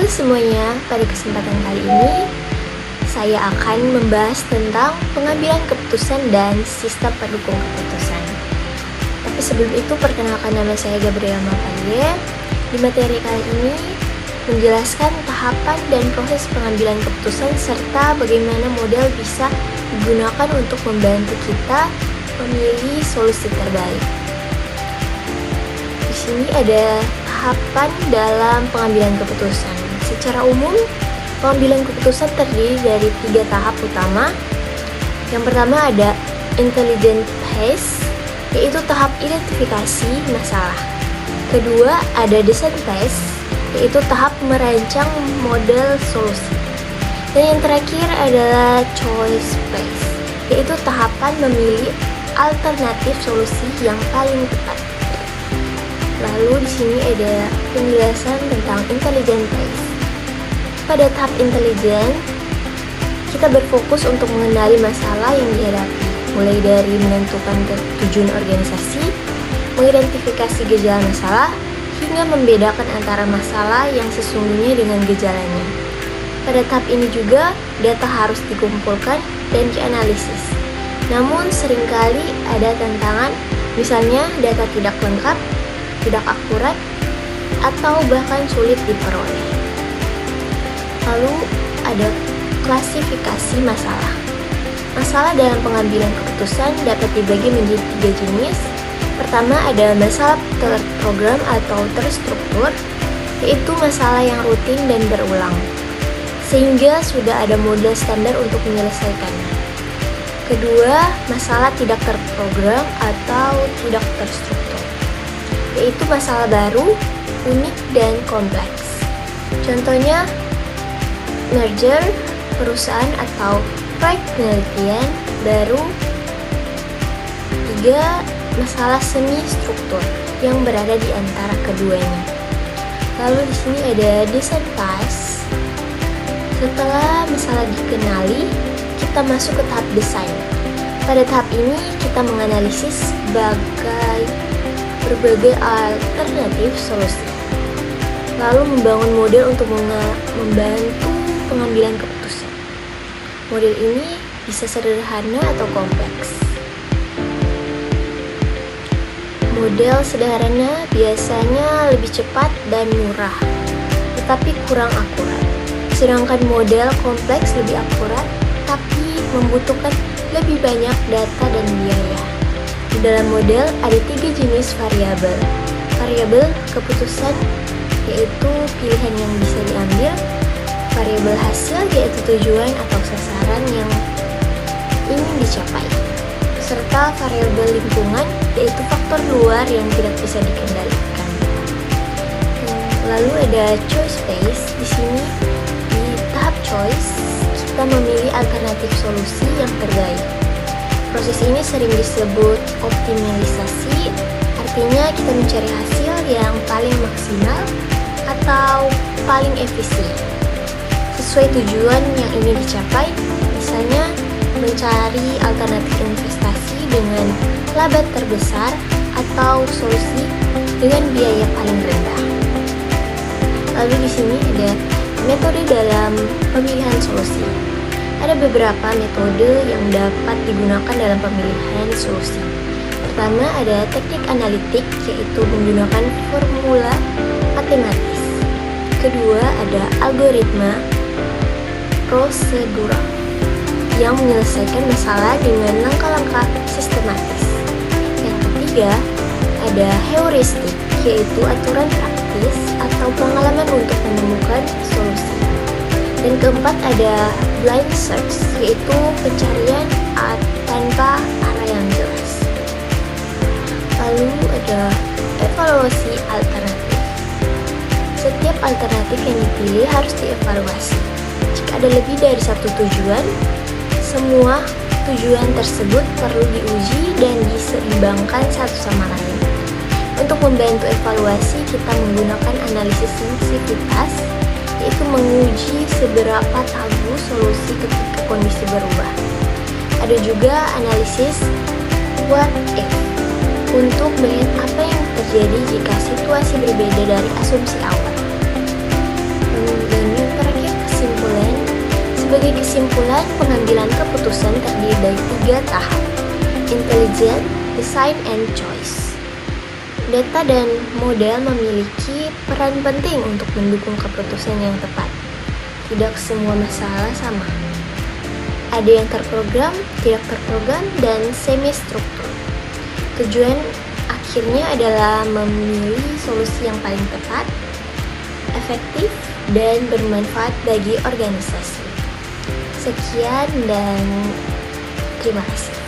Halo semuanya, pada kesempatan kali ini saya akan membahas tentang pengambilan keputusan dan sistem pendukung keputusan. Tapi sebelum itu, perkenalkan, nama saya Gabriel Mapaye. Di materi kali ini menjelaskan tahapan dan proses pengambilan keputusan serta bagaimana model bisa digunakan untuk membantu kita memilih solusi terbaik. Di sini ada tahapan dalam pengambilan keputusan. Secara umum, pengambilan keputusan terdiri dari 3 tahap utama. Yang pertama ada intelligent phase, yaitu tahap identifikasi masalah. Kedua ada design phase, yaitu tahap merancang model solusi. Dan yang terakhir adalah choice phase, yaitu tahapan memilih alternatif solusi yang paling tepat. Lalu di sini ada penjelasan tentang intelligent phase. Pada tahap intelligent, kita berfokus untuk mengenali masalah yang dihadapi, mulai dari menentukan tujuan organisasi, mengidentifikasi gejala masalah, hingga membedakan antara masalah yang sesungguhnya dengan gejalanya. Pada tahap ini juga, data harus dikumpulkan dan dianalisis. Namun seringkali ada tantangan, misalnya data tidak lengkap, tidak akurat, atau bahkan sulit diperoleh. Lalu ada klasifikasi masalah. Masalah dalam pengambilan keputusan dapat dibagi menjadi 3 jenis. Pertama ada masalah terprogram atau terstruktur, yaitu masalah yang rutin dan berulang, sehingga sudah ada model standar untuk menyelesaikannya. Kedua, masalah tidak terprogram atau tidak terstruktur, yaitu masalah baru, unik, dan kompleks. Contohnya, merger, perusahaan atau proyek penelitian baru. 3. Masalah semi struktur yang berada di antara keduanya. Lalu di sini ada design phase. Setelah masalah dikenali, kita masuk ke tahap desain. Pada tahap ini kita menganalisis berbagai alternatif solusi, lalu membangun model untuk membantu pengambilan keputusan. Model ini bisa sederhana atau kompleks. Model sederhana biasanya lebih cepat dan murah, tetapi kurang akurat. Sedangkan model kompleks lebih akurat, tapi membutuhkan lebih banyak data dan biaya. Di dalam model ada 3 jenis variabel. Variabel keputusan, yaitu pilihan yang bisa diambil. Variabel hasil, yaitu tujuan atau sasaran yang ingin dicapai. Serta variabel lingkungan, yaitu faktor luar yang tidak bisa dikendalikan. Lalu ada choice phase. Di sini di tahap choice, kita memilih alternatif solusi yang terbaik. Proses ini sering disebut optimalisasi, artinya kita mencari hasil yang paling maksimal atau paling efisien sesuai tujuan yang ingin dicapai, misalnya mencari alternatif investasi dengan laba terbesar atau solusi dengan biaya paling rendah. Lalu di sini ada metode dalam pemilihan solusi. Ada beberapa metode yang dapat digunakan dalam pemilihan solusi. Pertama ada teknik analitik, yaitu menggunakan formula matematis. Kedua ada algoritma prosedural yang menyelesaikan masalah dengan langkah-langkah sistematis. Yang ketiga ada heuristik, yaitu aturan praktis atau pengalaman untuk menemukan solusi. Dan keempat ada blind search, yaitu pencarian tanpa arah yang jelas. Lalu ada evaluasi alternatif. Setiap alternatif yang dipilih harus dievaluasi. Jika ada lebih dari satu tujuan, semua tujuan tersebut perlu diuji dan diseimbangkan satu sama lain. Untuk membantu evaluasi, kita menggunakan analisis sensitivitas, yaitu menguji seberapa tabu solusi ketika kondisi berubah. Ada juga analisis what if, untuk melihat apa yang terjadi jika situasi berbeda dari asumsi awal. Kesimpulan, pengambilan keputusan terdiri dari 3 tahap: intelligent, design, and choice. Data dan model memiliki peran penting untuk mendukung keputusan yang tepat. Tidak semua masalah sama. Ada yang terprogram, tidak terprogram, dan semi-struktur. Tujuan akhirnya adalah memilih solusi yang paling tepat, efektif, dan bermanfaat bagi organisasi. Sekian dan terima kasih.